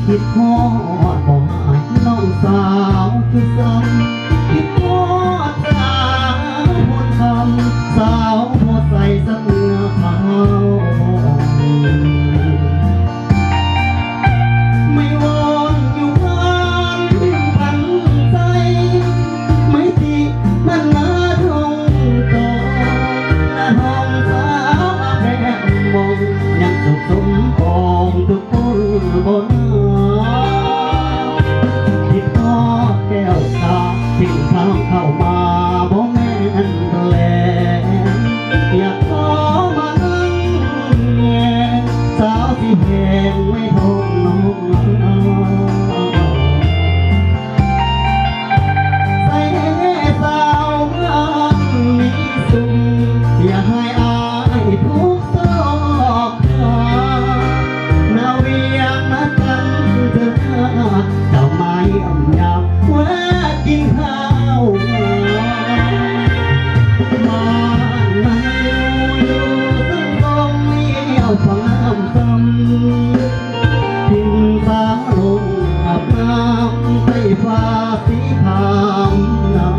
คิดฮอดบ่หายน้องสาวคือซ้ำคิดฮอดสาวหดคำสาวหัวใสสักเนื้อขาวไม่วอนอยู่พันใจไม่ติมันนาทงตอและห้องสาวอาแก้มมองยังสุขสมปองทุกคนบนคิดฮอดแก้วตาทิ้งทางเข้ามาบ่แม่นแลอยากขอมานั่งแงสาวที่เพลงไม่ทนน้องใส่สาวเมื่อมีสุขอย่าให้อายทุกซอกขานาเวียงนัดกันเถิดเจ้าไม้อำยาแวะกินข้าวมานั่งอยู่ซึ่งตรงนี้เอาฟังน้ำซ้ำทิ้งสาลงอาบน้ำใต้ฟ้าสีขาวน้ำ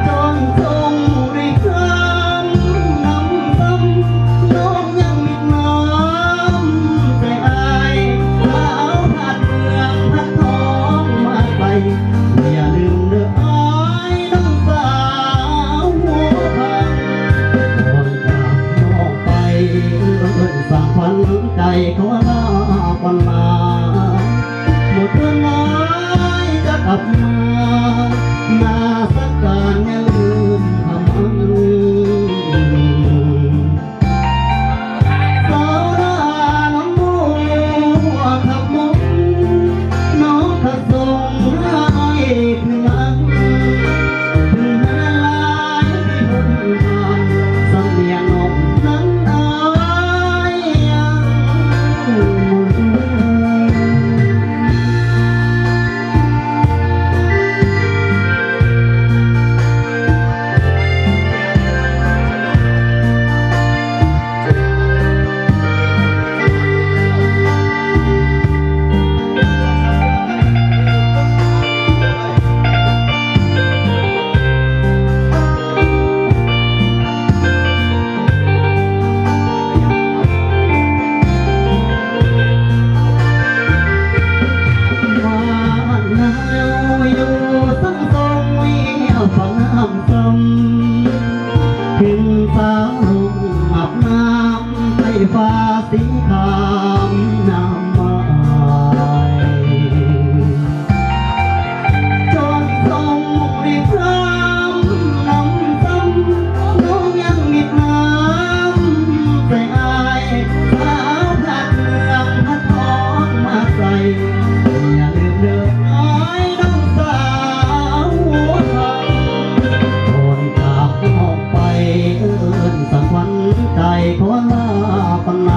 จนทรงริคำน้ำซ้ำน้องยังมีน้ำแต่อายสาวผัดเมืองผัดทองมาใส่อย่าลืมเด้ออายน้องสาวหัวพังก่อนจากน้องไปสร้างฝันใจเขาลาก่อนมาหมดเมื่อไม้จะกลับมานาสักการอย่าลืมคำมันสาวนาน้ำมัวขับมุกน้องขส่งให้ถึงอันถึงแม่ลายที่พ้นทางสังเวียนนกนั้นอายยังหมด ใจขอลาปนา